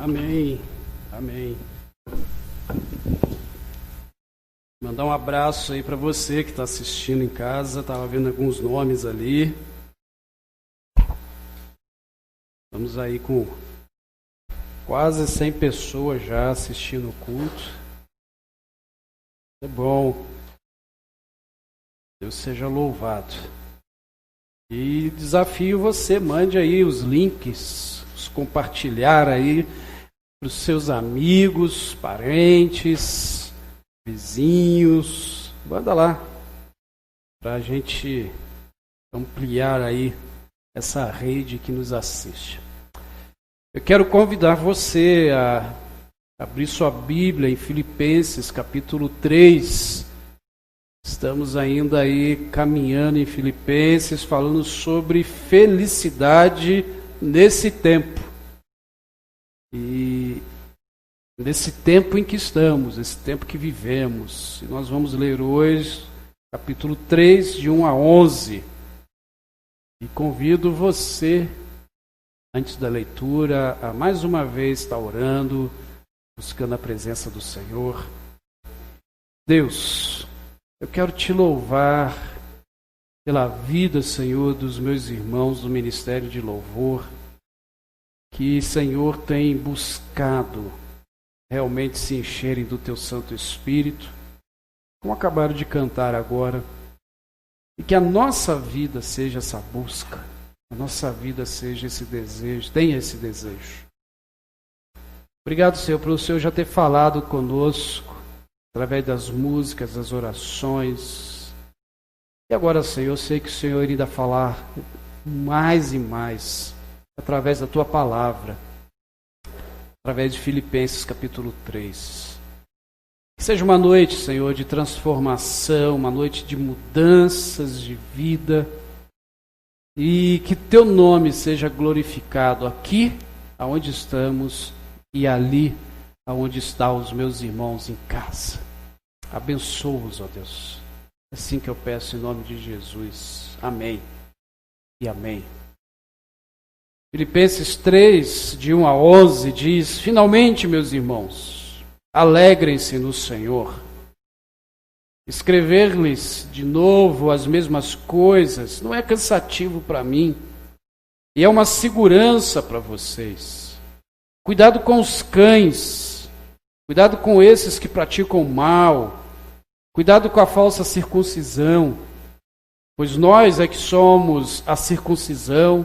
Amém. Amém. Mandar um abraço aí para você que está assistindo em casa. Estava vendo alguns nomes ali. Estamos aí com quase 100 pessoas já assistindo o culto. É bom. Deus seja louvado. E desafio você, mande aí os links, compartilhar aí para os seus amigos, parentes, vizinhos. Manda lá para a gente ampliar aí essa rede que nos assiste. Eu quero convidar você a abrir sua Bíblia em Filipenses capítulo 3. Estamos ainda aí caminhando em Filipenses, falando sobre felicidade nesse tempo. E nesse tempo em que estamos, esse tempo que vivemos. E nós vamos ler hoje capítulo 3, de 1 a 11. E convido você, antes da leitura, a mais uma vez estar orando, buscando a presença do Senhor. Deus, eu quero te louvar pela vida, Senhor, dos meus irmãos do Ministério de Louvor, que, Senhor, tem buscado realmente se encherem do Teu Santo Espírito, como acabaram de cantar agora, e que a nossa vida seja essa busca, a nossa vida seja esse desejo, tenha esse desejo. Obrigado, Senhor, por o Senhor já ter falado conosco, através das músicas, das orações. E agora, Senhor, eu sei que o Senhor irá falar mais e mais, através da Tua palavra, através de Filipenses capítulo 3. Que seja uma noite, Senhor, de transformação, uma noite de mudanças de vida, e que Teu nome seja glorificado aqui, aonde estamos, e ali, aonde estão os meus irmãos em casa. Abençoa-os, ó Deus. É assim que eu peço em nome de Jesus. Amém e amém. Filipenses 3, de 1 a 11, diz: Finalmente, meus irmãos, alegrem-se no Senhor. Escrever-lhes de novo as mesmas coisas não é cansativo para mim, e é uma segurança para vocês. Cuidado com os cães, cuidado com esses que praticam mal, cuidado com a falsa circuncisão, pois nós é que somos a circuncisão,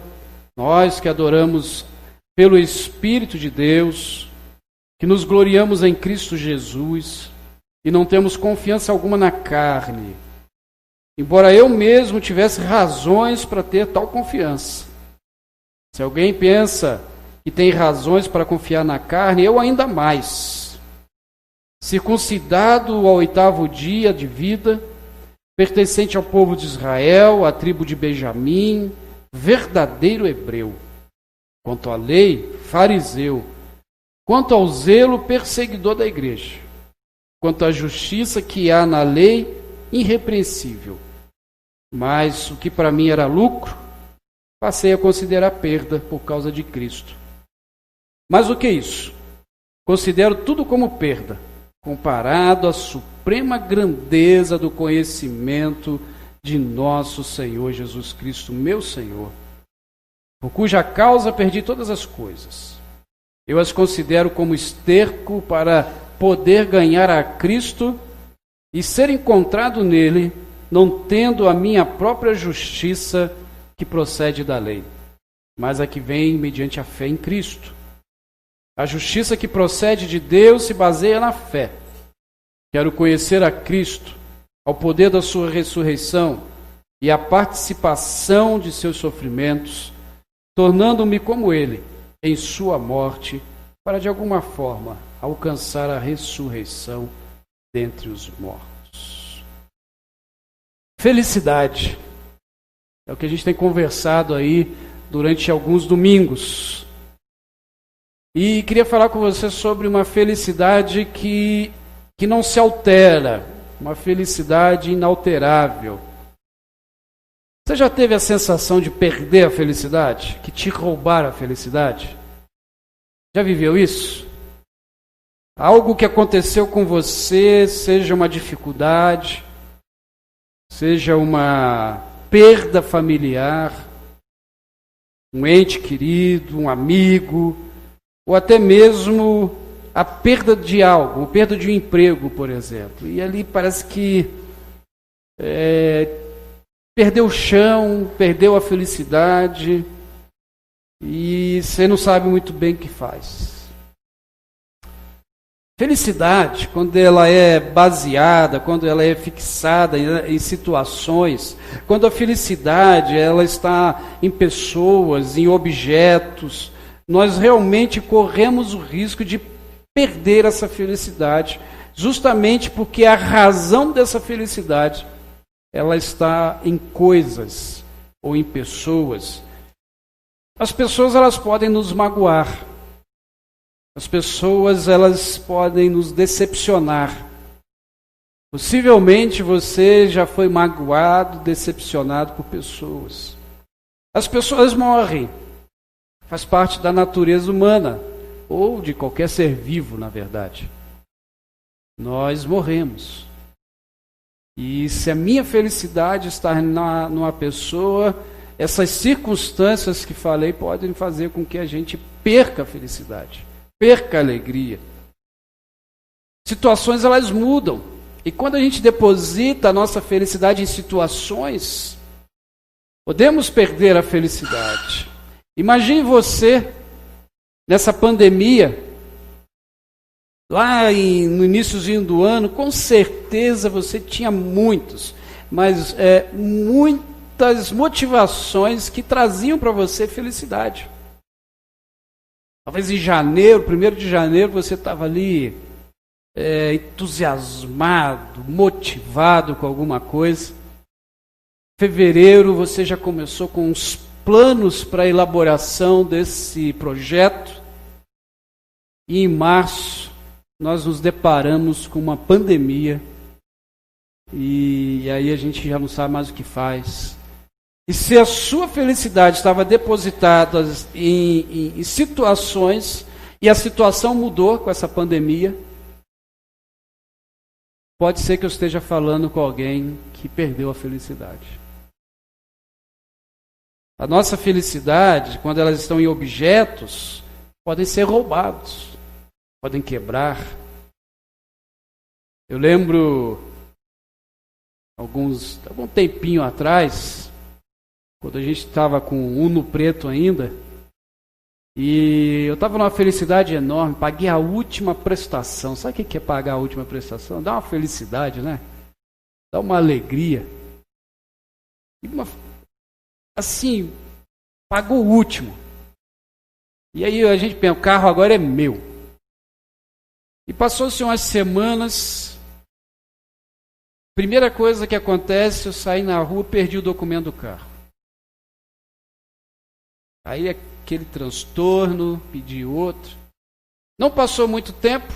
nós que adoramos pelo Espírito de Deus, que nos gloriamos em Cristo Jesus e não temos confiança alguma na carne, embora eu mesmo tivesse razões para ter tal confiança. Se alguém pensa que tem razões para confiar na carne, eu ainda mais. Circuncidado ao 8º dia de vida, pertencente ao povo de Israel, à tribo de Benjamim, verdadeiro hebreu. Quanto à lei, fariseu. Quanto ao zelo, perseguidor da igreja. Quanto à justiça que há na lei, irrepreensível. Mas o que para mim era lucro, passei a considerar perda por causa de Cristo. Mas o que é isso? Considero tudo como perda, comparado à suprema grandeza do conhecimento de nosso Senhor Jesus Cristo, meu Senhor, por cuja causa perdi todas as coisas. Eu as considero como esterco para poder ganhar a Cristo e ser encontrado nele, não tendo a minha própria justiça que procede da lei, mas a que vem mediante a fé em Cristo. A justiça que procede de Deus se baseia na fé. Quero conhecer a Cristo, ao poder da sua ressurreição e a participação de seus sofrimentos, tornando-me como ele em sua morte, para de alguma forma alcançar a ressurreição dentre os mortos. Felicidade é o que a gente tem conversado aí durante alguns domingos. E queria falar com você sobre uma felicidade que não se altera, uma felicidade inalterável. Você já teve a sensação de perder a felicidade? Que te roubaram a felicidade? Já viveu isso? Algo que aconteceu com você, seja uma dificuldade, seja uma perda familiar, um ente querido, um amigo, ou até mesmo a perda de algo, a perda de um emprego, por exemplo. E ali parece que perdeu o chão, perdeu a felicidade, e você não sabe muito bem o que faz. Felicidade, quando ela é baseada, quando ela é fixada em situações, quando a felicidade ela está em pessoas, em objetos, nós realmente corremos o risco de perder essa felicidade, justamente porque a razão dessa felicidade ela está em coisas ou em pessoas. As pessoas elas podem nos magoar. As pessoas elas podem nos decepcionar. Possivelmente você já foi magoado, decepcionado por pessoas. As pessoas morrem. Faz parte da natureza humana, ou de qualquer ser vivo, na verdade. Nós morremos. E se a minha felicidade está numa pessoa, essas circunstâncias que falei podem fazer com que a gente perca a felicidade. Perca a alegria. Situações elas mudam. E quando a gente deposita a nossa felicidade em situações, podemos perder a felicidade. Imagine você nessa pandemia, lá no iníciozinho do ano, com certeza você tinha muitas motivações que traziam para você felicidade. Talvez em janeiro, 1º de janeiro, você estava ali entusiasmado, motivado com alguma coisa. Em fevereiro, você já começou com os planos para a elaboração desse projeto. E em março, nós nos deparamos com uma pandemia. E aí a gente já não sabe mais o que faz. E se a sua felicidade estava depositada em situações, e a situação mudou com essa pandemia, pode ser que eu esteja falando com alguém que perdeu a felicidade. A nossa felicidade, quando elas estão em objetos, podem ser roubados, podem quebrar. Eu lembro, algum tempinho atrás, quando a gente estava com o Uno preto ainda, e eu estava numa felicidade enorme, paguei a última prestação. Sabe o que é pagar a última prestação? Dá uma felicidade, né? Dá uma alegria. Assim, pagou o último. E aí a gente pensa, o carro agora é meu. E passou-se umas semanas, primeira coisa que acontece, eu saí na rua e perdi o documento do carro. Aí aquele transtorno, pedi outro. Não passou muito tempo,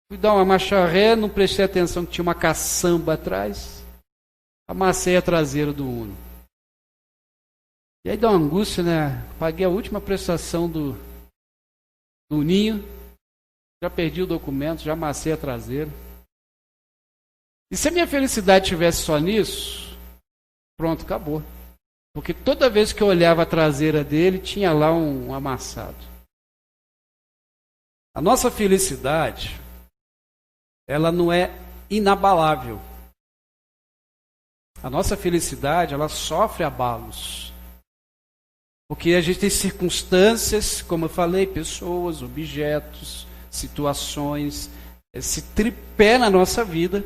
fui dar uma marcha ré, não prestei atenção que tinha uma caçamba atrás, amassei a traseira do Uno. E aí dá uma angústia, né? Paguei a última prestação do Uninho, já perdi o documento, já amassei a traseira. E se a minha felicidade tivesse só nisso, pronto, acabou. Porque toda vez que eu olhava a traseira dele, tinha lá um amassado. A nossa felicidade, ela não é inabalável. A nossa felicidade, ela sofre abalos. Porque a gente tem circunstâncias, como eu falei, pessoas, objetos, situações, esse tripé na nossa vida,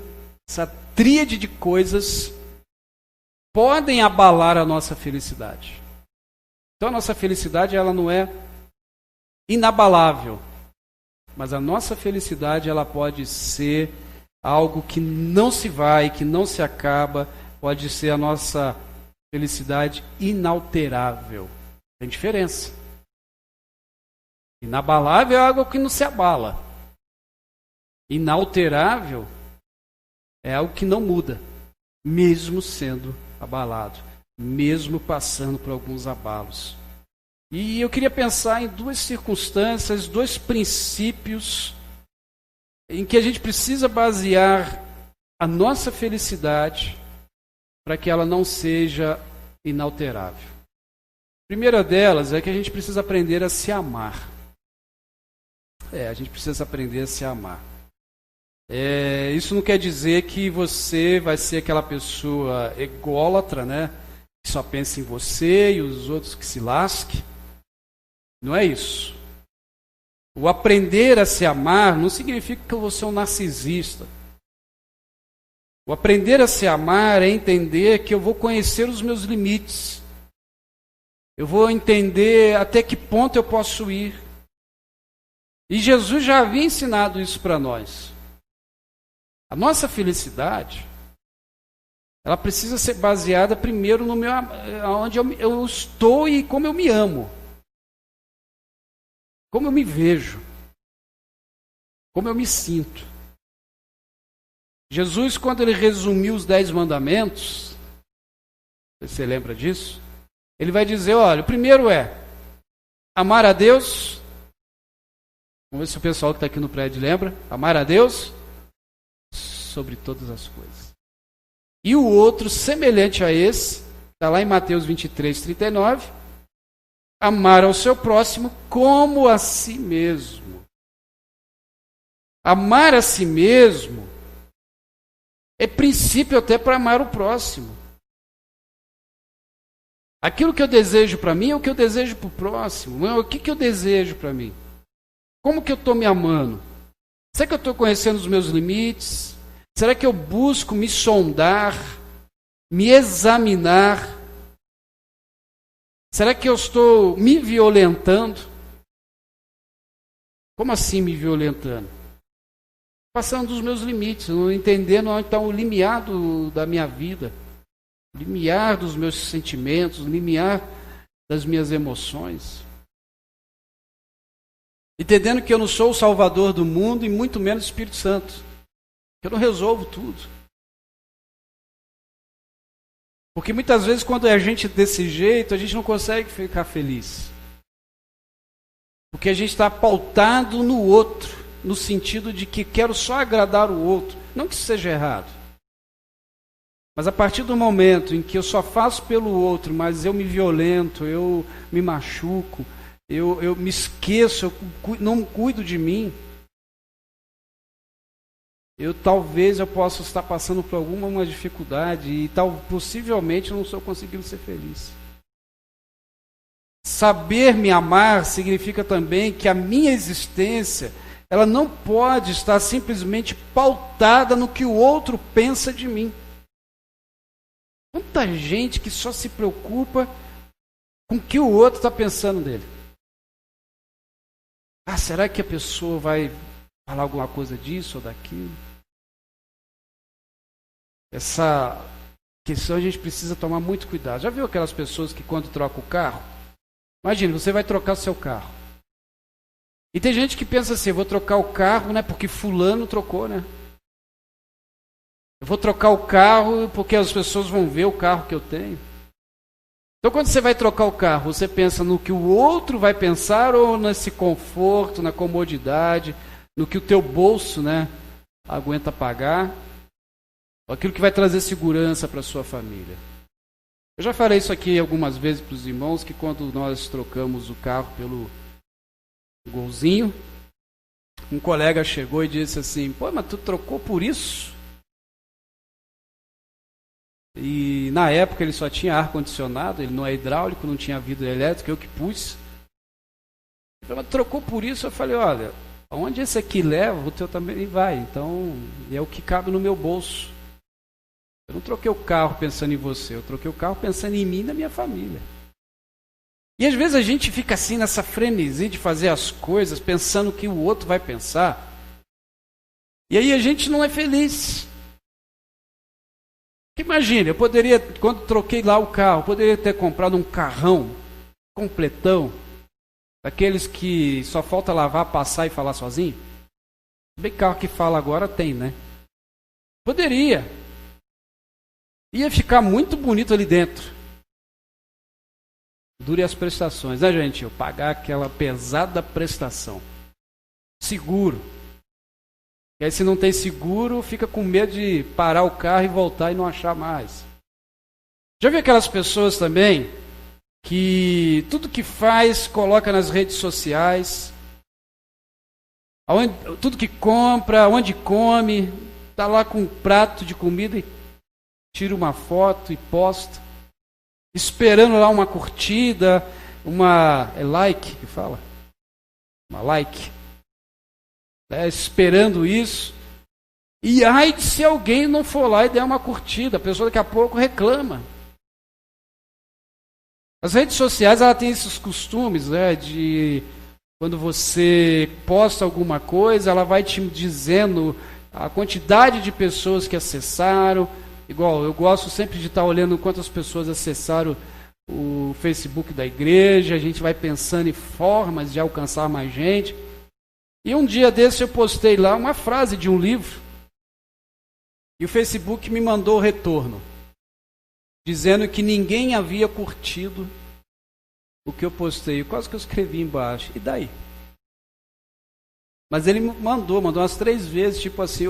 essa tríade de coisas podem abalar a nossa felicidade. Então a nossa felicidade ela não é inabalável, mas a nossa felicidade ela pode ser algo que não se vai, que não se acaba, pode ser a nossa felicidade inalterável. Tem diferença. Inabalável é algo que não se abala. Inalterável é algo que não muda, mesmo sendo abalado, mesmo passando por alguns abalos. E eu queria pensar em duas circunstâncias, dois princípios em que a gente precisa basear a nossa felicidade para que ela não seja inalterável. A primeira delas é que a gente precisa aprender a se amar. A gente precisa aprender a se amar. Isso não quer dizer que você vai ser aquela pessoa ególatra, né? Que só pensa em você e os outros que se lasquem. Não é isso. O aprender a se amar não significa que eu vou ser um narcisista. O aprender a se amar é entender que eu vou conhecer os meus limites. Eu vou entender até que ponto eu posso ir. E Jesus já havia ensinado isso para nós. A nossa felicidade, ela precisa ser baseada primeiro no meu, onde eu estou e como eu me amo. Como eu me vejo. Como eu me sinto. Jesus, quando ele resumiu os 10 mandamentos, você lembra disso? Ele vai dizer, olha, o primeiro é amar a Deus. Vamos ver se o pessoal que está aqui no prédio lembra. Amar a Deus sobre todas as coisas. E o outro, semelhante a esse, está lá em Mateus 23, 39. Amar ao seu próximo como a si mesmo. Amar a si mesmo é princípio até para amar o próximo. Aquilo que eu desejo para mim é o que eu desejo para o próximo. O que eu desejo para mim? Como que eu estou me amando? Será que eu estou conhecendo os meus limites? Será que eu busco me sondar, me examinar? Será que eu estou me violentando? Como assim me violentando? Passando dos meus limites, não entendendo onde está o limiar da minha vida, o limiar dos meus sentimentos, o limiar das minhas emoções. Entendendo que eu não sou o Salvador do mundo e muito menos o Espírito Santo. Eu não resolvo tudo. Porque muitas vezes quando é a gente desse jeito, a gente não consegue ficar feliz. Porque a gente está pautado no outro, no sentido de que quero só agradar o outro. Não que isso seja errado. Mas a partir do momento em que eu só faço pelo outro, mas eu me violento, eu me machuco, eu me esqueço, eu não cuido de mim, talvez eu possa estar passando por alguma dificuldade e possivelmente não estou conseguindo ser feliz. Saber me amar significa também que a minha existência, ela não pode estar simplesmente pautada no que o outro pensa de mim. Quanta gente que só se preocupa com o que o outro está pensando dele. Será que a pessoa vai falar alguma coisa disso ou daquilo? Essa questão a gente precisa tomar muito cuidado. Já viu aquelas pessoas que quando trocam o carro? Imagina, você vai trocar o seu carro. E tem gente que pensa assim, eu vou trocar o carro, né, porque fulano trocou, né? Eu vou trocar o carro porque as pessoas vão ver o carro que eu tenho. Então quando você vai trocar o carro, você pensa no que o outro vai pensar ou nesse conforto, na comodidade, no que o teu bolso, né, aguenta pagar? Aquilo que vai trazer segurança para a sua família. Eu já falei isso aqui algumas vezes para os irmãos, que quando nós trocamos o carro pelo Golzinho, um colega chegou e disse assim, pô, mas tu trocou por isso? E na época ele só tinha ar-condicionado, ele não é hidráulico, não tinha vidro elétrico, eu que pus. Ele falou, mas trocou por isso? Eu falei, olha, onde esse aqui leva, o teu também vai. Então, é o que cabe no meu bolso. Eu não troquei o carro pensando em você, eu troquei o carro pensando em mim e na minha família. E às vezes a gente fica assim nessa frenesi de fazer as coisas, pensando o que o outro vai pensar. E aí a gente não é feliz. Imagina, eu poderia, quando troquei lá o carro, poderia ter comprado um carrão completão, daqueles que só falta lavar, passar e falar sozinho. Bem, carro que fala agora tem, né? Poderia. Ia ficar muito bonito ali dentro. dure as prestações, né, gente? Eu pagar aquela pesada prestação. Seguro. E aí, se não tem seguro, fica com medo de parar o carro e voltar e não achar mais. Já viu aquelas pessoas também que tudo que faz coloca nas redes sociais, tudo que compra, onde come, está lá com um prato de comida e tira uma foto e posta, esperando lá uma curtida, é like que fala? Uma like. Esperando isso. E ai, se alguém não for lá e der uma curtida, a pessoa daqui a pouco reclama. As redes sociais, ela tem esses costumes, né, de quando você posta alguma coisa, ela vai te dizendo a quantidade de pessoas que acessaram. Igual, eu gosto sempre de estar olhando quantas pessoas acessaram o Facebook da igreja, a gente vai pensando em formas de alcançar mais gente. E um dia desse eu postei lá uma frase de um livro, e o Facebook me mandou o retorno, dizendo que ninguém havia curtido o que eu postei. Quase que eu escrevi embaixo. E daí? Mas ele mandou umas 3 vezes, tipo assim,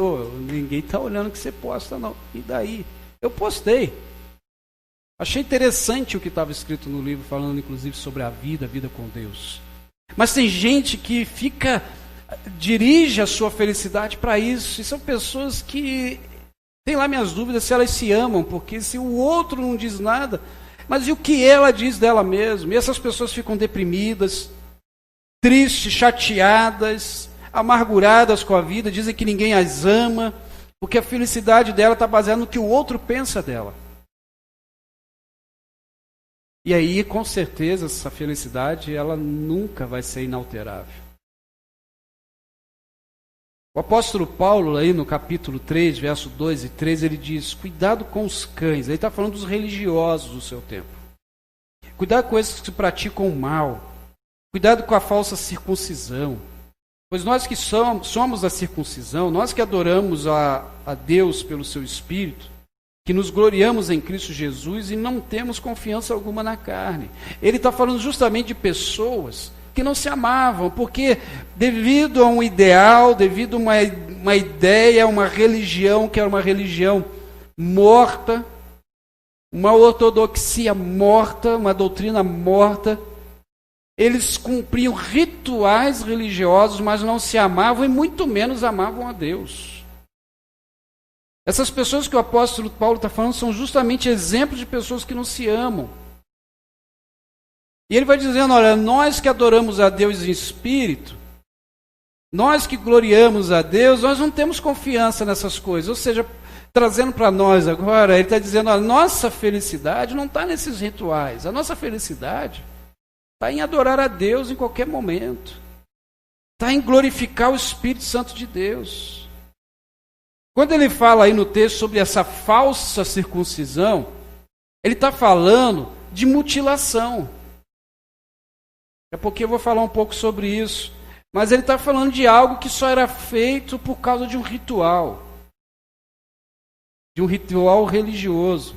ninguém está olhando o que você posta, não. E daí? Eu postei. Achei interessante o que estava escrito no livro, falando inclusive sobre a vida com Deus. Mas tem gente que dirige a sua felicidade para isso, e são pessoas que tem lá minhas dúvidas se elas se amam, porque se o outro não diz nada, mas e o que ela diz dela mesma? E essas pessoas ficam deprimidas, tristes, chateadas, amarguradas com a vida, dizem que ninguém as ama, porque a felicidade dela está baseada no que o outro pensa dela. E aí, com certeza, essa felicidade, ela nunca vai ser inalterável. O apóstolo Paulo, aí no capítulo 3, verso 2 e 3, ele diz, cuidado com os cães. Ele está falando dos religiosos do seu tempo. Cuidado com esses que praticam o mal. Cuidado com a falsa circuncisão. Pois nós que somos a circuncisão, nós que adoramos a Deus pelo seu Espírito, que nos gloriamos em Cristo Jesus e não temos confiança alguma na carne. Ele está falando justamente de pessoas que não se amavam, porque devido a um ideal, devido a uma ideia, uma religião que era uma religião morta, uma ortodoxia morta, uma doutrina morta, eles cumpriam rituais religiosos, mas não se amavam e muito menos amavam a Deus. Essas pessoas que o apóstolo Paulo está falando são justamente exemplos de pessoas que não se amam. E ele vai dizendo, olha, nós que adoramos a Deus em espírito, nós que gloriamos a Deus, nós não temos confiança nessas coisas. Ou seja, trazendo para nós agora, ele está dizendo, a nossa felicidade não está nesses rituais. A nossa felicidade está em adorar a Deus em qualquer momento. Está em glorificar o Espírito Santo de Deus. Quando ele fala aí no texto sobre essa falsa circuncisão, ele está falando de mutilação. Daqui a pouquinho eu vou falar um pouco sobre isso. Mas ele está falando de algo que só era feito por causa de um ritual. De um ritual religioso.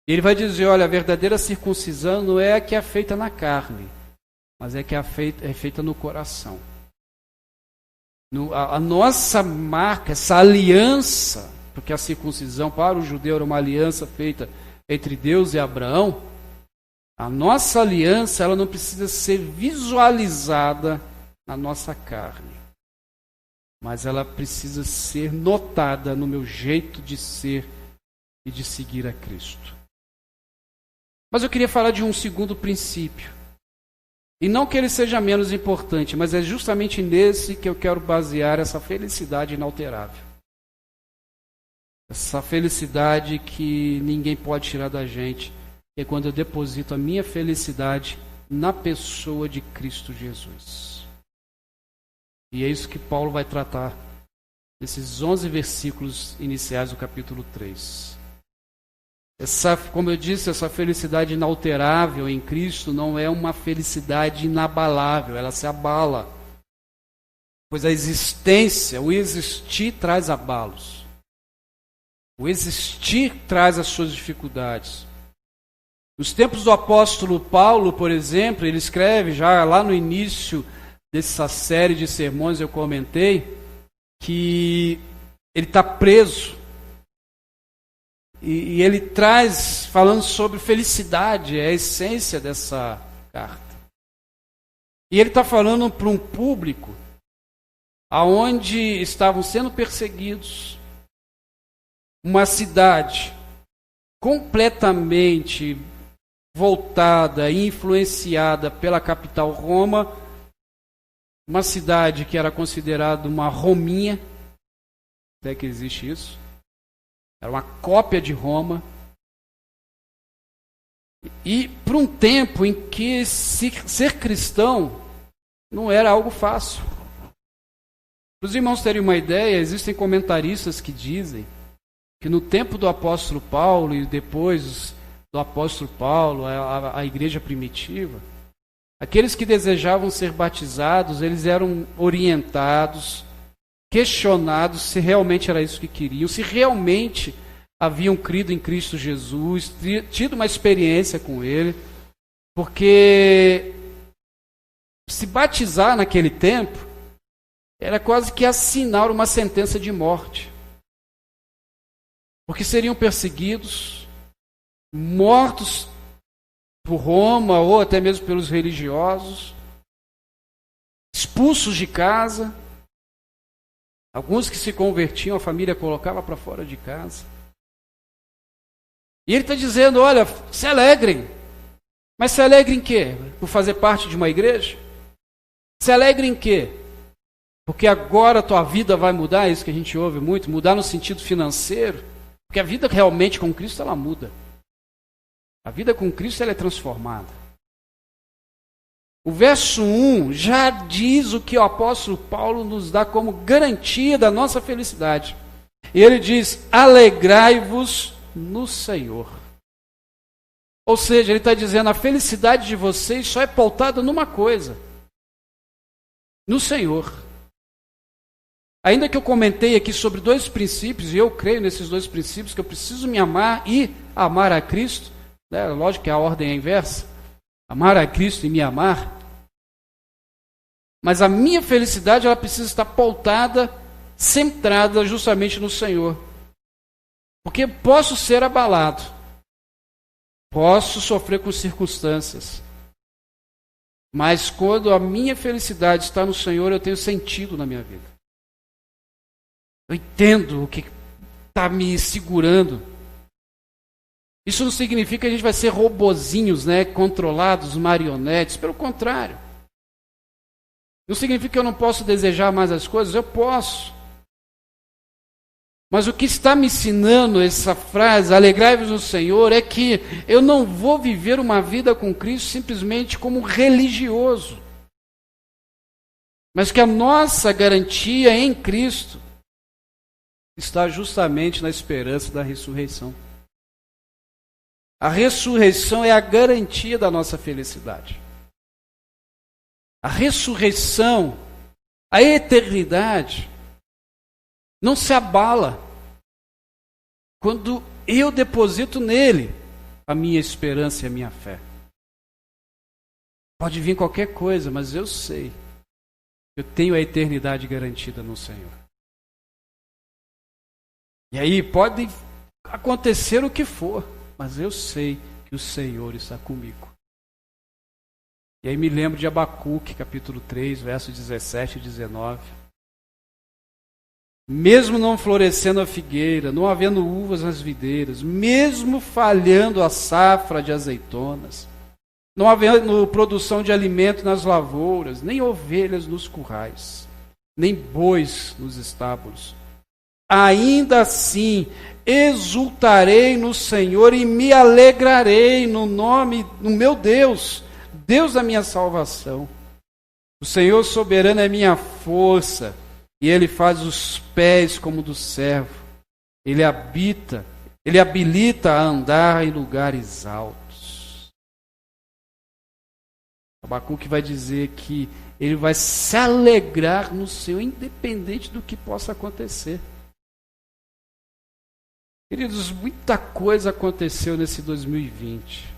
Ele vai dizer, olha, a verdadeira circuncisão não é a que é feita na carne, mas é a que é feita no coração. A nossa marca, essa aliança, porque a circuncisão para o judeu era uma aliança feita entre Deus e Abraão, a nossa aliança, ela não precisa ser visualizada na nossa carne, mas ela precisa ser notada no meu jeito de ser e de seguir a Cristo. Mas eu queria falar de um segundo princípio, e não que ele seja menos importante, mas é justamente nesse que eu quero basear essa felicidade inalterável. Essa felicidade que ninguém pode tirar da gente, é quando eu deposito a minha felicidade na pessoa de Cristo Jesus. E é isso que Paulo vai tratar nesses 11 versículos iniciais do capítulo 3. Como eu disse, essa felicidade inalterável em Cristo não é uma felicidade inabalável, ela se abala. Pois a existência, o existir traz abalos. O existir traz as suas dificuldades. Nos tempos do apóstolo Paulo, por exemplo, ele escreve já lá no início dessa série de sermões, eu comentei, que ele está preso. E ele traz, falando sobre felicidade, é a essência dessa carta. E ele está falando para um público aonde estavam sendo perseguidos, uma cidade completamente voltada e influenciada pela capital Roma, uma cidade que era considerada uma Rominha, até que existe isso, era uma cópia de Roma, e para um tempo em que ser cristão não era algo fácil. Para os irmãos terem uma ideia, existem comentaristas que dizem que no tempo do apóstolo Paulo e depois do apóstolo Paulo, a igreja primitiva, aqueles que desejavam ser batizados, eles eram orientados, questionados se realmente era isso que queriam, se realmente haviam crido em Cristo Jesus, tido uma experiência com Ele, porque se batizar naquele tempo era quase que assinar uma sentença de morte, porque seriam perseguidos, mortos por Roma ou até mesmo pelos religiosos, expulsos de casa. Alguns que se convertiam, a família colocava para fora de casa. E ele está dizendo, olha, se alegrem. Mas se alegrem em quê? Por fazer parte de uma igreja? Se alegrem em quê? Porque agora a tua vida vai mudar, é isso que a gente ouve muito, mudar no sentido financeiro. Porque a vida realmente com Cristo, ela muda. A vida com Cristo, ela é transformada. O verso 1 já diz o que o apóstolo Paulo nos dá como garantia da nossa felicidade. E ele diz, alegrai-vos no Senhor. Ou seja, ele está dizendo, a felicidade de vocês só é pautada numa coisa, no Senhor. Ainda que eu comentei aqui sobre dois princípios, e eu creio nesses dois princípios, que eu preciso me amar e amar a Cristo, né? Lógico que a ordem é inversa, amar a Cristo e me amar, mas a minha felicidade ela precisa estar pautada, centrada justamente no Senhor. Porque posso ser abalado, posso sofrer com circunstâncias, mas quando a minha felicidade está no Senhor, eu tenho sentido na minha vida. Eu entendo o que está me segurando. Isso não significa que a gente vai ser robozinhos, né, controlados, marionetes. Pelo contrário. Não significa que eu não posso desejar mais as coisas. Eu posso. Mas o que está me ensinando essa frase, alegrai-vos no Senhor, é que eu não vou viver uma vida com Cristo simplesmente como religioso. Mas que a nossa garantia em Cristo está justamente na esperança da ressurreição. A ressurreição é a garantia da nossa felicidade. A ressurreição, a eternidade, não se abala quando eu deposito nele a minha esperança e a minha fé. Pode vir qualquer coisa, mas eu sei, eu tenho a eternidade garantida no Senhor. E aí pode acontecer o que for, mas eu sei que o Senhor está comigo. E aí me lembro de Abacuque, capítulo 3, versos 17 e 19. Mesmo não florescendo a figueira, não havendo uvas nas videiras, mesmo falhando a safra de azeitonas, não havendo produção de alimento nas lavouras, nem ovelhas nos currais, nem bois nos estábulos, ainda assim exultarei no Senhor e me alegrarei no meu Deus, Deus da minha salvação. O Senhor soberano é minha força, e Ele faz os pés como do servo. Ele habilita a andar em lugares altos. Abacuque vai dizer que ele vai se alegrar no Senhor, independente do que possa acontecer. Queridos, muita coisa aconteceu nesse 2020.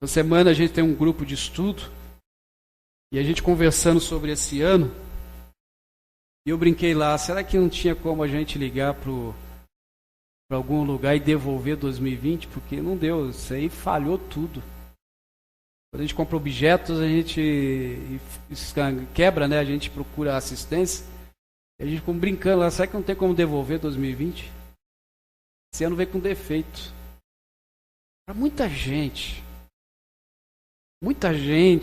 Essa semana a gente tem um grupo de estudo e a gente conversando sobre esse ano. E eu brinquei lá, será que não tinha como a gente ligar para algum lugar e devolver 2020? Porque não deu, isso aí falhou tudo. Quando a gente compra objetos, a gente quebra, né? A gente procura assistência. E a gente ficou brincando lá, será que não tem como devolver 2020? Esse ano veio com defeito. Para muita gente,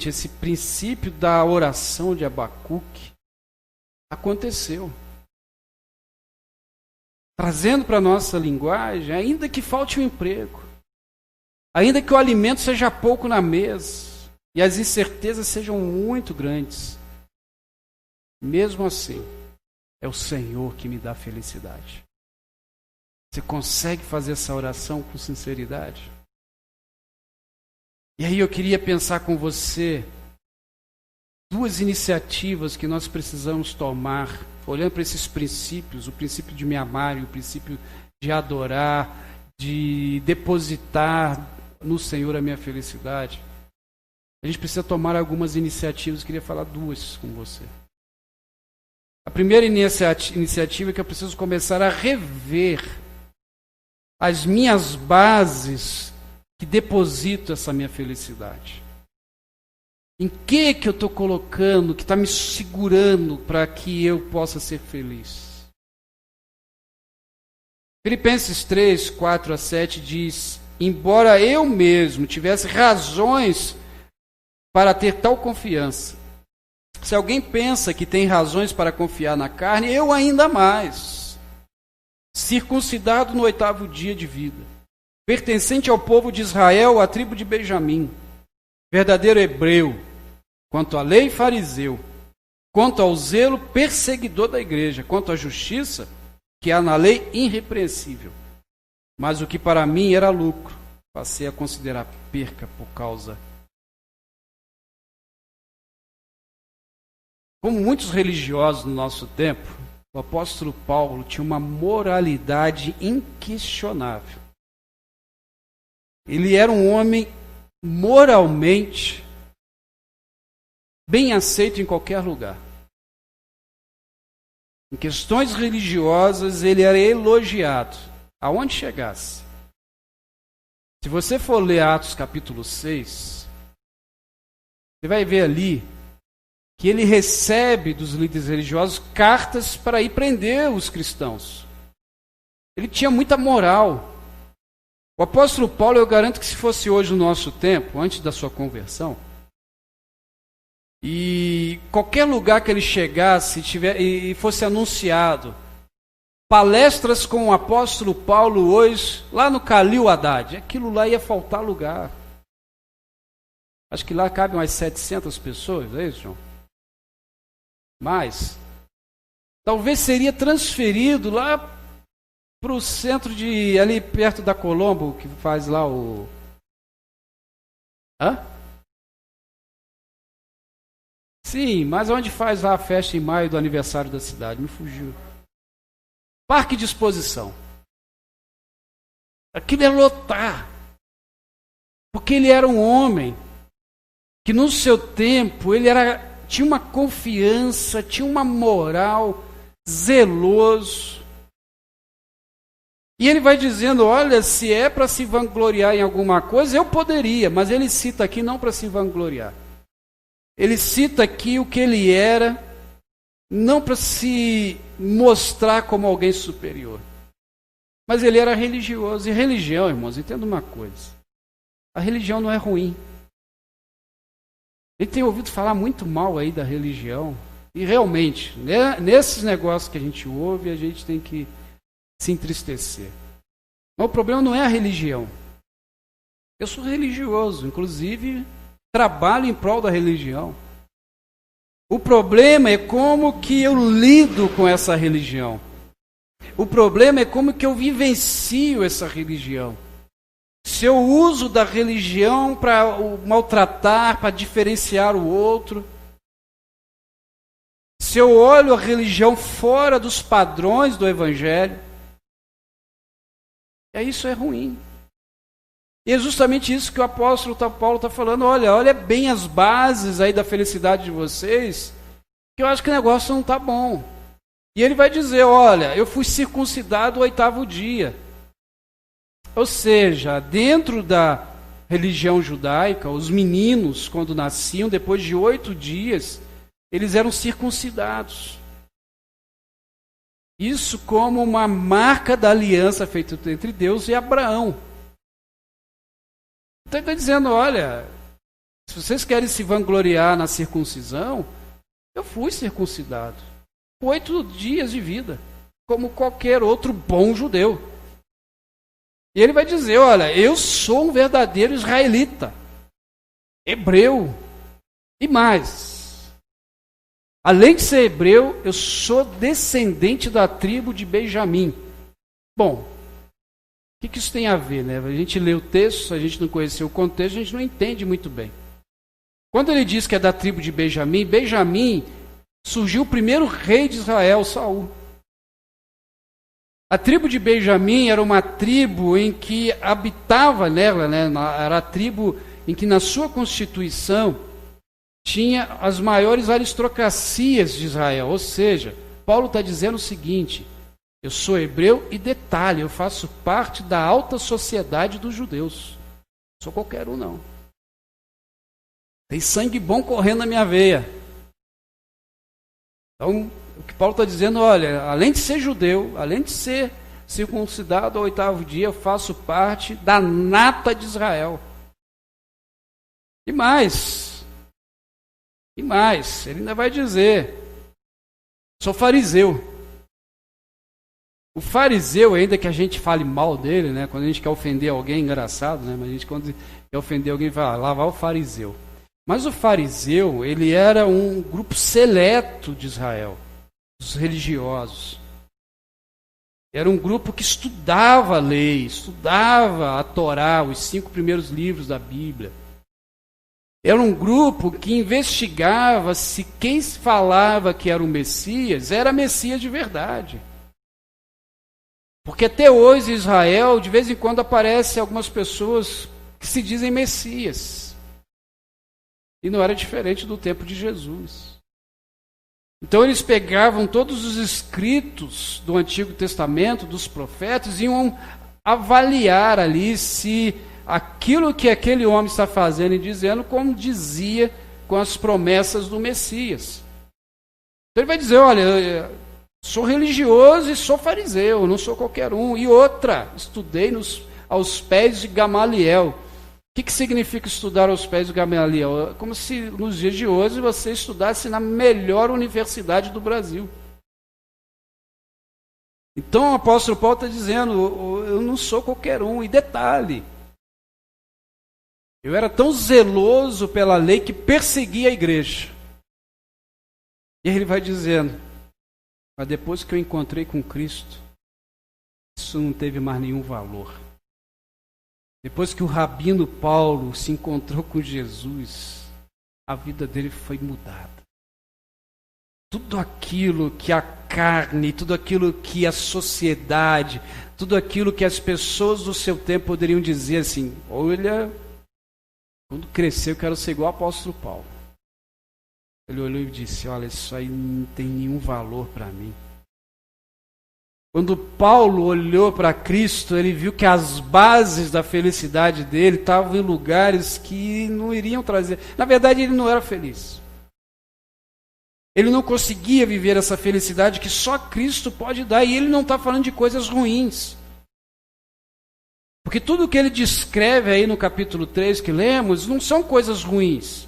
esse princípio da oração de Abacuque aconteceu. Trazendo para a nossa linguagem, ainda que falte um emprego, ainda que o alimento seja pouco na mesa e as incertezas sejam muito grandes, mesmo assim, é o Senhor que me dá felicidade. Você consegue fazer essa oração com sinceridade? E aí eu queria pensar com você duas iniciativas que nós precisamos tomar, olhando para esses princípios, o princípio de me amar e o princípio de adorar, de depositar no Senhor a minha felicidade. A gente precisa tomar algumas iniciativas, eu queria falar duas com você. A primeira iniciativa é que eu preciso começar a rever as minhas bases que deposito essa minha felicidade. Em que eu estou colocando, que está me segurando para que eu possa ser feliz? Filipenses 3, 4 a 7 diz: embora eu mesmo tivesse razões para ter tal confiança, se alguém pensa que tem razões para confiar na carne, eu ainda mais, circuncidado no 8º dia de vida, pertencente ao povo de Israel, à tribo de Benjamim, verdadeiro hebreu, quanto à lei fariseu, quanto ao zelo perseguidor da igreja, quanto à justiça que há na lei irrepreensível. Mas o que para mim era lucro, passei a considerar perca por causa. Como muitos religiosos no nosso tempo, o apóstolo Paulo tinha uma moralidade inquestionável. Ele era um homem moralmente bem aceito em qualquer lugar. Em questões religiosas, ele era elogiado, aonde chegasse. Se você for ler Atos capítulo 6, você vai ver ali que ele recebe dos líderes religiosos cartas para ir prender os cristãos. Ele tinha muita moral. O apóstolo Paulo, eu garanto que se fosse hoje o nosso tempo, antes da sua conversão, e qualquer lugar que ele chegasse e fosse anunciado palestras com o apóstolo Paulo hoje, lá no Calil Haddad, aquilo lá ia faltar lugar. Acho que lá cabem umas 700 pessoas, é isso, João? Mas, talvez seria transferido lá para o centro de, ali perto da Colombo, que faz lá o... Hã? Sim, mas onde faz lá a festa em maio do aniversário da cidade? Me fugiu. Parque de exposição. Aquilo é lotar. Porque ele era um homem que no seu tempo, tinha uma confiança, tinha uma moral, zeloso. E ele vai dizendo, olha, se é para se vangloriar em alguma coisa, eu poderia, mas ele cita aqui não para se vangloriar. Ele cita aqui o que ele era, não para se mostrar como alguém superior. Mas ele era religioso. E religião, irmãos, entenda uma coisa. A religião não é ruim. Ele tem ouvido falar muito mal aí da religião. E realmente, nesses negócios que a gente ouve, a gente tem que se entristecer. Mas o problema não é a religião. Eu sou religioso, inclusive trabalho em prol da religião. O problema é como que eu lido com essa religião. O problema é como que eu vivencio essa religião. Se eu uso da religião para maltratar, para diferenciar o outro. Se eu olho a religião fora dos padrões do Evangelho. Isso é ruim. E é justamente isso que o apóstolo Paulo está falando. Olha bem as bases aí da felicidade de vocês, que eu acho que o negócio não está bom. E ele vai dizer, olha, eu fui circuncidado o 8º dia. Ou seja, dentro da religião judaica, os meninos, quando nasciam, depois de 8 dias, eles eram circuncidados. Isso como uma marca da aliança feita entre Deus e Abraão. Então ele está dizendo, olha, se vocês querem se vangloriar na circuncisão, eu fui circuncidado. 8 dias de vida, como qualquer outro bom judeu. E ele vai dizer, olha, eu sou um verdadeiro israelita, hebreu, e mais. Além de ser hebreu, eu sou descendente da tribo de Benjamim. Bom, o que isso tem a ver, né? A gente lê o texto, se a gente não conhecer o contexto, a gente não entende muito bem. Quando ele diz que é da tribo de Benjamim, Benjamim surgiu o primeiro rei de Israel, Saul. A tribo de Benjamim era uma tribo em que habitava nela, né? Era a tribo em que na sua constituição tinha as maiores aristocracias de Israel. Ou seja, Paulo está dizendo o seguinte, eu sou hebreu e detalhe, eu faço parte da alta sociedade dos judeus. Não sou qualquer um, não. Tem sangue bom correndo na minha veia. Então, o que Paulo está dizendo, olha, além de ser judeu, além de ser circuncidado ao 8º dia, eu faço parte da nata de Israel. E mais, ele ainda vai dizer, sou fariseu. O fariseu, ainda que a gente fale mal dele, né, quando a gente quer ofender alguém, é engraçado, né, mas a gente quando quer ofender alguém, fala, lá vai o fariseu. Mas o fariseu, ele era um grupo seleto de Israel, os religiosos. Era um grupo que estudava a lei, estudava a Torá, os 5 primeiros livros da Bíblia. Era um grupo que investigava se quem falava que era o Messias, era Messias de verdade. Porque até hoje em Israel, de vez em quando aparecem algumas pessoas que se dizem Messias. E não era diferente do tempo de Jesus. Então eles pegavam todos os escritos do Antigo Testamento, dos profetas, e iam avaliar ali se aquilo que aquele homem está fazendo e dizendo condizia com as promessas do Messias. Então ele vai dizer, olha, eu sou religioso e sou fariseu, não sou qualquer um. E outra, estudei aos pés de Gamaliel. O que significa estudar aos pés de Gamaliel? É como se nos dias de hoje você estudasse na melhor universidade do Brasil. Então o apóstolo Paulo está dizendo, eu não sou qualquer um. E detalhe, eu era tão zeloso pela lei que perseguia a igreja. E ele vai dizendo, mas depois que eu encontrei com Cristo, isso não teve mais nenhum valor. Depois que o rabino Paulo se encontrou com Jesus, a vida dele foi mudada. Tudo aquilo que a carne, tudo aquilo que a sociedade, tudo aquilo que as pessoas do seu tempo poderiam dizer assim, olha, quando crescer eu quero ser igual ao apóstolo Paulo. Ele olhou e disse, olha, isso aí não tem nenhum valor para mim. Quando Paulo olhou para Cristo, ele viu que as bases da felicidade dele estavam em lugares que não iriam trazer. Na verdade, ele não era feliz. Ele não conseguia viver essa felicidade que só Cristo pode dar. E ele não está falando de coisas ruins. Porque tudo que ele descreve aí no capítulo 3 que lemos, não são coisas ruins.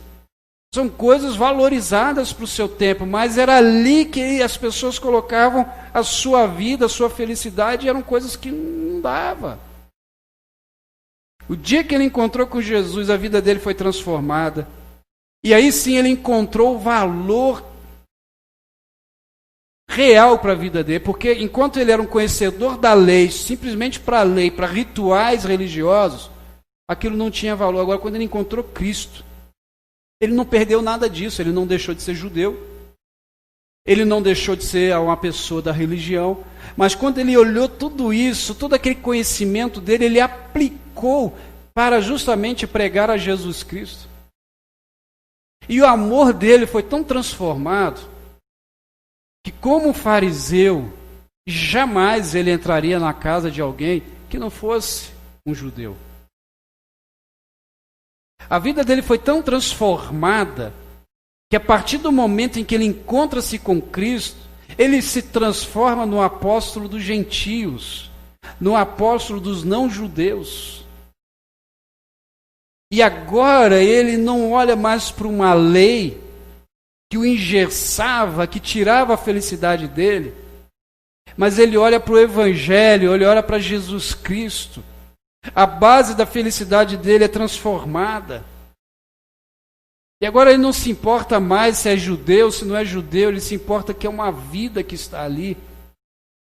São coisas valorizadas para o seu tempo, mas era ali que as pessoas colocavam a sua vida, a sua felicidade, e eram coisas que não dava. O dia que ele encontrou com Jesus, a vida dele foi transformada. E aí sim ele encontrou o valor real para a vida dele, porque enquanto ele era um conhecedor da lei, simplesmente para a lei, para rituais religiosos, aquilo não tinha valor. Agora, quando ele encontrou Cristo, ele não perdeu nada disso, ele não deixou de ser judeu, ele não deixou de ser uma pessoa da religião, mas quando ele olhou tudo isso, todo aquele conhecimento dele, ele aplicou para justamente pregar a Jesus Cristo. E o amor dele foi tão transformado que, como fariseu, jamais ele entraria na casa de alguém que não fosse um judeu. A vida dele foi tão transformada que, a partir do momento em que ele encontra-se com Cristo, ele se transforma no apóstolo dos gentios, no apóstolo dos não-judeus. E agora ele não olha mais para uma lei que o engessava, que tirava a felicidade dele, mas ele olha para o Evangelho, ele olha para Jesus Cristo. A base da felicidade dele é transformada. E agora ele não se importa mais se é judeu, se não é judeu, ele se importa que é uma vida que está ali.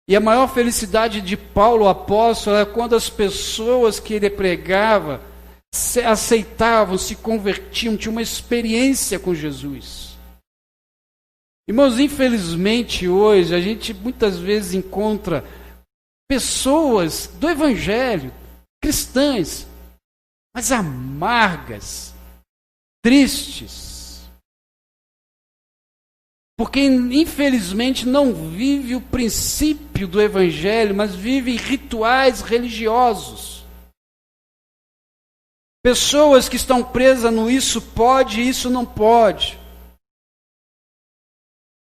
E a maior felicidade de Paulo, o apóstolo, é quando as pessoas que ele pregava aceitavam, se convertiam, tinham uma experiência com Jesus. Irmãos, infelizmente hoje a gente muitas vezes encontra pessoas do Evangelho, cristãs, mas amargas, tristes, porque infelizmente não vive o princípio do Evangelho, mas vive rituais religiosos. Pessoas que estão presas no isso pode, isso não pode.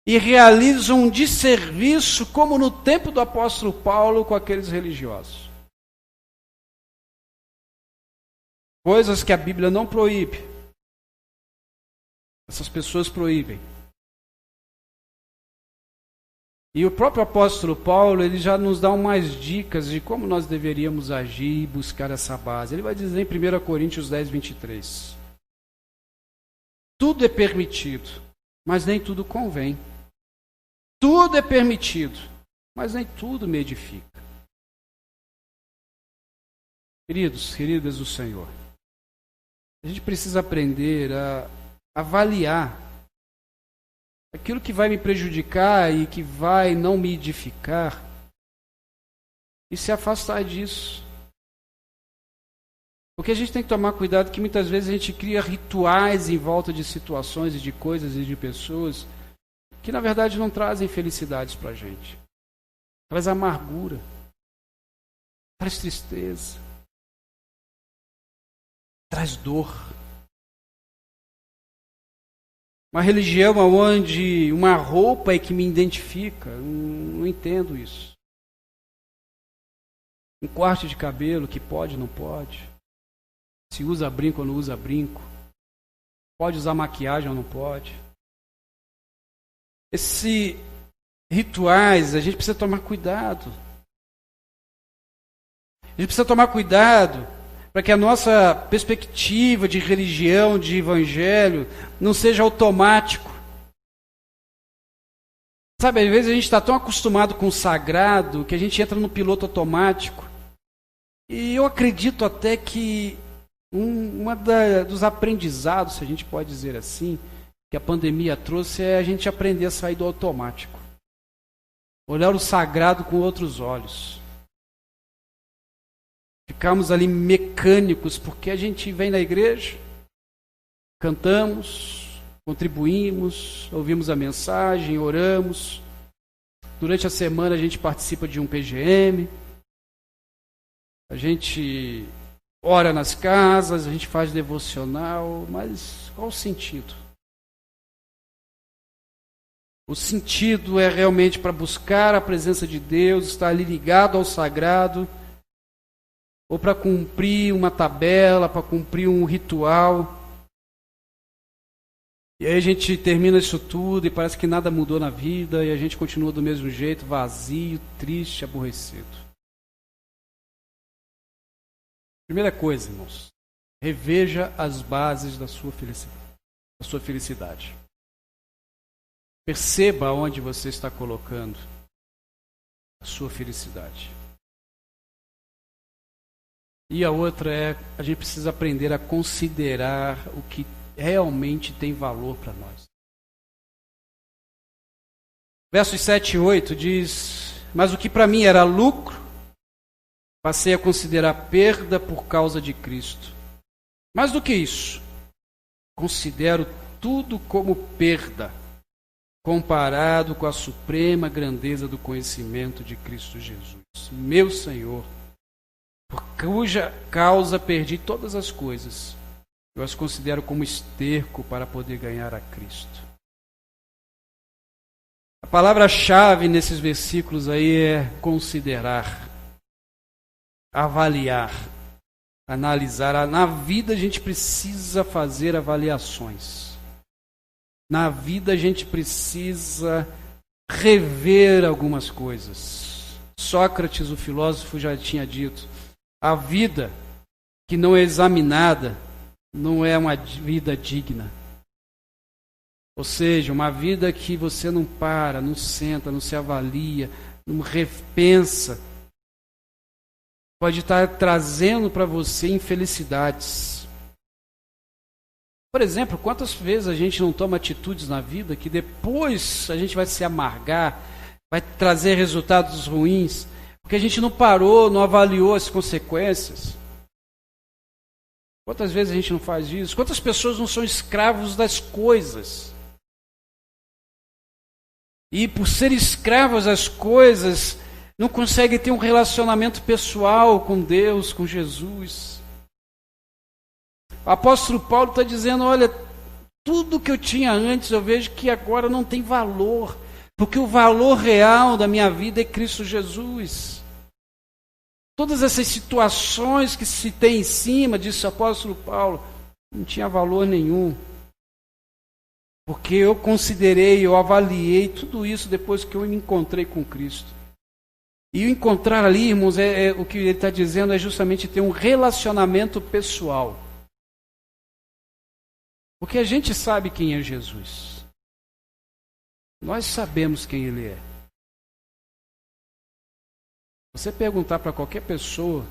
E realizam um desserviço, como no tempo do apóstolo Paulo, com aqueles religiosos. Coisas que a Bíblia não proíbe. Essas pessoas proíbem. E o próprio apóstolo Paulo, ele já nos dá umas dicas de como nós deveríamos agir e buscar essa base. Ele vai dizer em 1 Coríntios 10, 23. Tudo é permitido, mas nem tudo convém. Tudo é permitido, mas nem tudo me edifica. Queridos, queridas do Senhor, a gente precisa aprender a avaliar aquilo que vai me prejudicar e que vai não me edificar e se afastar disso. Porque a gente tem que tomar cuidado que muitas vezes a gente cria rituais em volta de situações e de coisas e de pessoas que na verdade não trazem felicidades para a gente. Traz amargura, traz tristeza, traz dor. Uma religião onde uma roupa é que me identifica, não entendo isso. Um corte de cabelo que pode, não pode. Se usa brinco ou não usa brinco. Pode usar maquiagem ou não pode. Esses rituais, a gente precisa tomar cuidado. A gente precisa tomar cuidado para que a nossa perspectiva de religião, de evangelho, não seja automático. Sabe, às vezes a gente está tão acostumado com o sagrado que a gente entra no piloto automático. E eu acredito até que dos aprendizados, se a gente pode dizer assim, que a pandemia trouxe é a gente aprender a sair do automático. Olhar o sagrado com outros olhos. Ficarmos ali mecânicos, porque a gente vem na igreja, cantamos, contribuímos, ouvimos a mensagem, oramos. Durante a semana a gente participa de um PGM, a gente ora nas casas, a gente faz devocional, mas qual o sentido? O sentido é realmente para buscar a presença de Deus, estar ali ligado ao sagrado, ou para cumprir uma tabela, para cumprir um ritual. E aí a gente termina isso tudo e parece que nada mudou na vida e a gente continua do mesmo jeito, vazio, triste, aborrecido. Primeira coisa, irmãos, reveja as bases da sua felicidade. Perceba onde você está colocando a sua felicidade. E a outra é, a gente precisa aprender a considerar o que realmente tem valor para nós. Versos 7 e 8 diz: mas o que para mim era lucro, passei a considerar perda por causa de Cristo. Mais do que isso, considero tudo como perda, comparado com a suprema grandeza do conhecimento de Cristo Jesus, meu Senhor, por cuja causa perdi todas as coisas. Eu as considero como esterco para poder ganhar a Cristo. A palavra-chave nesses versículos aí é considerar, avaliar, analisar. Na vida a gente precisa fazer avaliações. Na vida a gente precisa rever algumas coisas. Sócrates, o filósofo, já tinha dito: a vida que não é examinada não é uma vida digna. Ou seja, uma vida que você não para, não senta, não se avalia, não repensa, pode estar trazendo para você infelicidades. Por exemplo, quantas vezes a gente não toma atitudes na vida que depois a gente vai se amargar, vai trazer resultados ruins, porque a gente não parou, não avaliou as consequências. Quantas vezes a gente não faz isso? Quantas pessoas não são escravos das coisas? E por ser escravos das coisas, não conseguem ter um relacionamento pessoal com Deus, com Jesus. O apóstolo Paulo está dizendo: olha, tudo que eu tinha antes, eu vejo que agora não tem valor, porque o valor real da minha vida é Cristo Jesus. Todas essas situações que se tem em cima, disse o apóstolo Paulo, não tinha valor nenhum. Porque eu considerei, eu avaliei tudo isso depois que eu me encontrei com Cristo. E o encontrar ali, irmãos, o que ele está dizendo é justamente ter um relacionamento pessoal. Porque a gente sabe quem é Jesus. Nós sabemos quem Ele é. Você perguntar para qualquer pessoa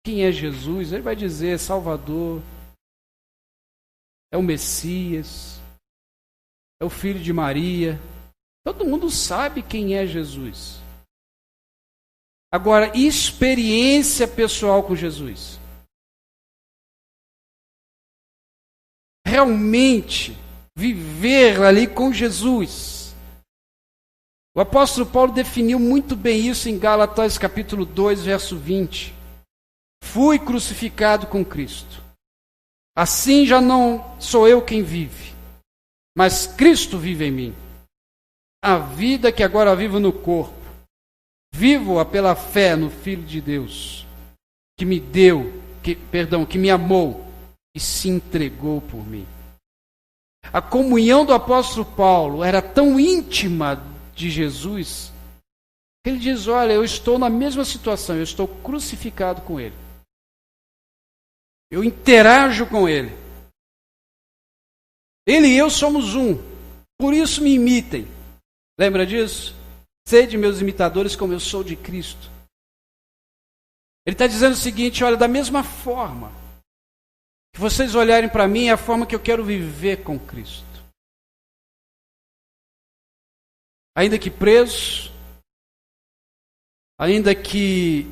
quem é Jesus, ele vai dizer: Salvador, é o Messias, é o Filho de Maria. Todo mundo sabe quem é Jesus. Agora, experiência pessoal com Jesus. Realmente viver ali com Jesus. O apóstolo Paulo definiu muito bem isso em Gálatas capítulo 2, verso 20. Fui crucificado com Cristo. Assim já não sou eu quem vive, mas Cristo vive em mim. A vida que agora vivo no corpo, vivo-a pela fé no Filho de Deus, que me que me amou e se entregou por mim. A comunhão do apóstolo Paulo era tão íntima de Jesus, que ele diz: olha, eu estou na mesma situação, eu estou crucificado com Ele. Eu interajo com Ele. Ele e eu somos um, por isso me imitem. Lembra disso? Sede meus imitadores como eu sou de Cristo. Ele está dizendo o seguinte: olha, da mesma forma que vocês olharem para mim, é a forma que eu quero viver com Cristo. Ainda que preso, ainda que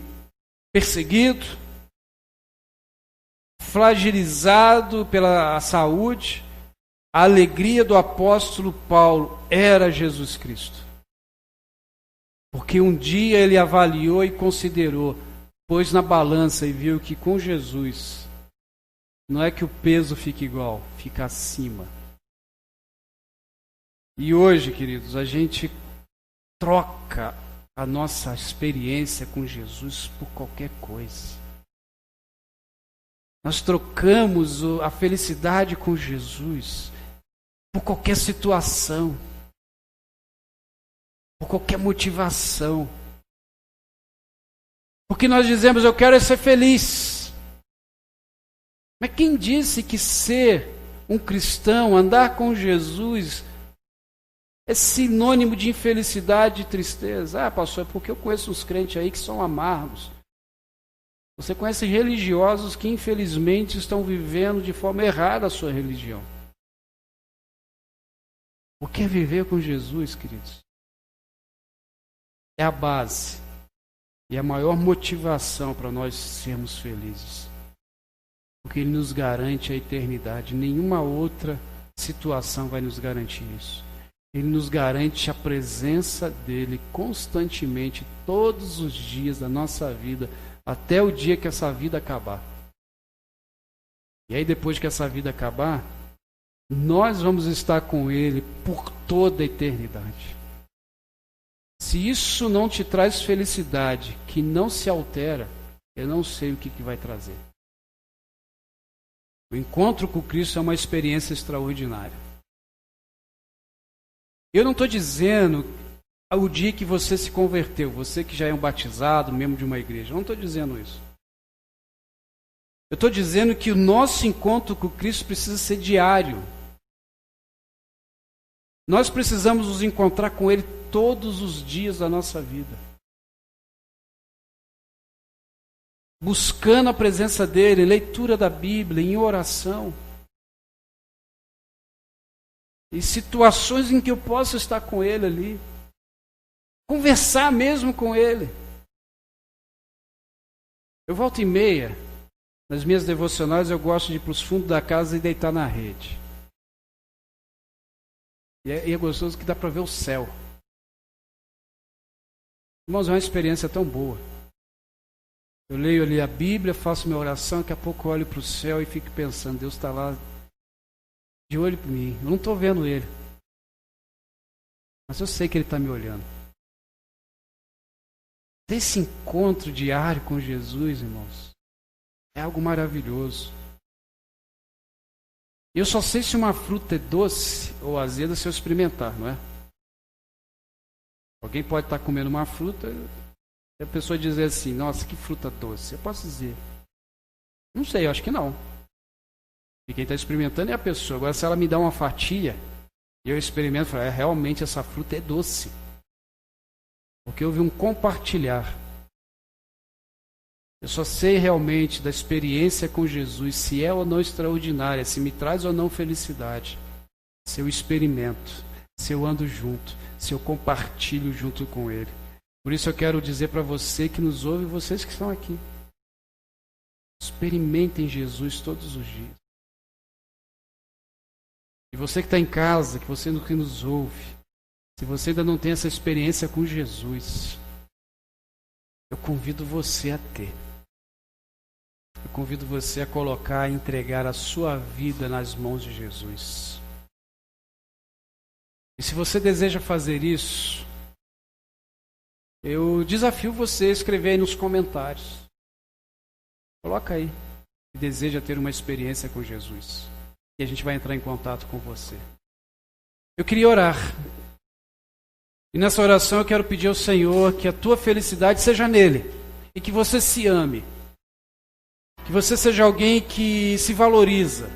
perseguido, fragilizado pela saúde, a alegria do apóstolo Paulo era Jesus Cristo. Porque um dia ele avaliou e considerou, pôs na balança e viu que com Jesus não é que o peso fica igual, fica acima. E hoje, queridos, a gente troca a nossa experiência com Jesus por qualquer coisa. Nós trocamos a felicidade com Jesus por qualquer situação, por qualquer motivação. Porque nós dizemos: eu quero ser feliz. Mas quem disse que ser um cristão, andar com Jesus, é sinônimo de infelicidade e tristeza? Ah, pastor, é porque eu conheço uns crentes aí que são amargos. Você conhece religiosos que infelizmente estão vivendo de forma errada a sua religião. O que é viver com Jesus, queridos? É a base e a maior motivação para nós sermos felizes. Porque Ele nos garante a eternidade. Nenhuma outra situação vai nos garantir isso. Ele nos garante a presença dEle constantemente, todos os dias da nossa vida, até o dia que essa vida acabar. E aí, depois que essa vida acabar, nós vamos estar com Ele por toda a eternidade. Se isso não te traz felicidade, que não se altera, eu não sei o que vai trazer. O encontro com Cristo é uma experiência extraordinária. Eu não estou dizendo o dia que você se converteu, você que já é um batizado, membro de uma igreja, eu não estou dizendo isso. Eu estou dizendo que o nosso encontro com Cristo precisa ser diário. Nós precisamos nos encontrar com Ele todos os dias da nossa vida. Buscando a presença dEle, leitura da Bíblia, em oração. E situações em que eu possa estar com Ele ali. Conversar mesmo com Ele. Eu volto e meia, nas minhas devocionais, eu gosto de ir para os fundos da casa e deitar na rede. E é gostoso que dá para ver o céu. Irmãos, é uma experiência tão boa. Eu leio ali a Bíblia, faço minha oração, daqui a pouco eu olho para o céu e fico pensando, Deus está lá de olho para mim. Eu não estou vendo Ele. Mas eu sei que Ele está me olhando. Esse encontro diário com Jesus, irmãos, é algo maravilhoso. Eu só sei se uma fruta é doce ou azeda se eu experimentar, não é? Alguém pode estar comendo uma fruta e a pessoa dizer assim, nossa, que fruta doce. Eu posso dizer, não sei, eu acho que não. E quem está experimentando é a pessoa. Agora, se ela me dá uma fatia e eu experimento, eu falo, realmente essa fruta é doce. Porque houve um compartilhar. Eu só sei realmente da experiência com Jesus, se é ou não extraordinária, se me traz ou não felicidade, se eu experimento, se eu ando junto, se eu compartilho junto com Ele. Por isso eu quero dizer para você que nos ouve, vocês que estão aqui, experimentem Jesus todos os dias. E você que está em casa, que você que nos ouve, se você ainda não tem essa experiência com Jesus, eu convido você a ter. Eu convido você a colocar e entregar a sua vida nas mãos de Jesus. E se você deseja fazer isso, eu desafio você a escrever aí nos comentários. Coloca aí que deseja ter uma experiência com Jesus. E a gente vai entrar em contato com você. Eu queria orar. E nessa oração eu quero pedir ao Senhor que a tua felicidade seja nele. E que você se ame. Que você seja alguém que se valoriza.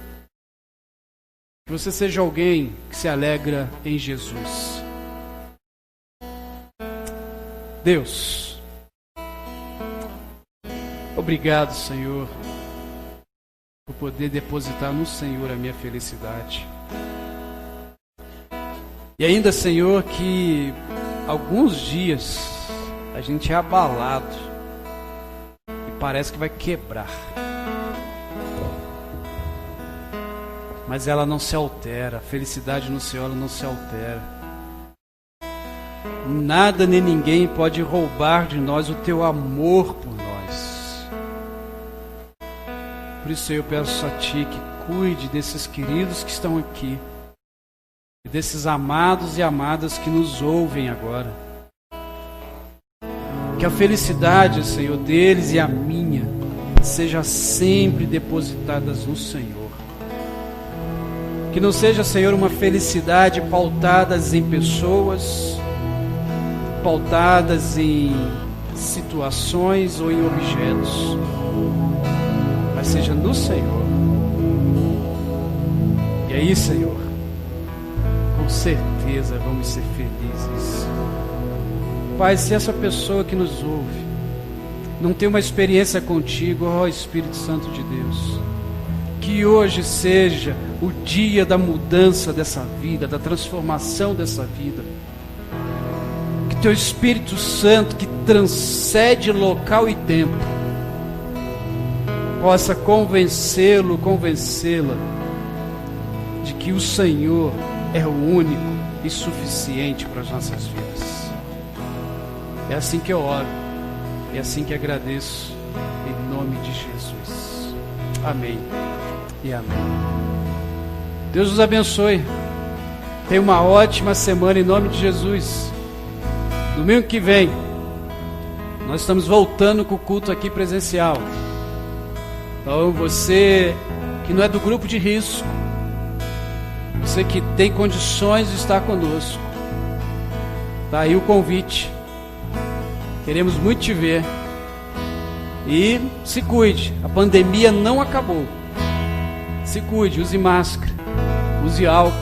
Que você seja alguém que se alegra em Jesus. Deus, obrigado, Senhor, por poder depositar no Senhor a minha felicidade. E ainda, Senhor, que alguns dias a gente é abalado e parece que vai quebrar. Mas ela não se altera, a felicidade no Senhor não se altera. Nada nem ninguém pode roubar de nós o teu amor por nós. Por isso eu peço a Ti que cuide desses queridos que estão aqui. E desses amados e amadas que nos ouvem agora. Que a felicidade, Senhor, deles e a minha seja sempre depositadas no Senhor. Que não seja, Senhor, uma felicidade pautadas em pessoas, pautadas em situações ou em objetos, mas seja no Senhor. E aí, Senhor, com certeza vamos ser felizes. Pai, se essa pessoa que nos ouve não tem uma experiência contigo, ó Espírito Santo de Deus, que hoje seja o dia da mudança dessa vida, da transformação dessa vida. Que teu Espírito Santo, que transcende local e tempo, possa convencê-lo, convencê-la de que o Senhor é o único e suficiente para as nossas vidas. É assim que eu oro, é assim que agradeço, em nome de Jesus. Amém e amém. Deus nos abençoe. Tenha uma ótima semana em nome de Jesus. Domingo que vem, nós estamos voltando com o culto aqui presencial. Então você que não é do grupo de risco, você que tem condições de estar conosco, tá aí o convite. Queremos muito te ver. E se cuide, a pandemia não acabou. Se cuide, use máscara, use álcool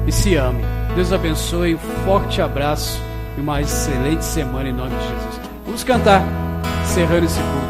e se ame. Deus abençoe, um forte abraço e uma excelente semana em nome de Jesus. Vamos cantar, encerrando esse culto.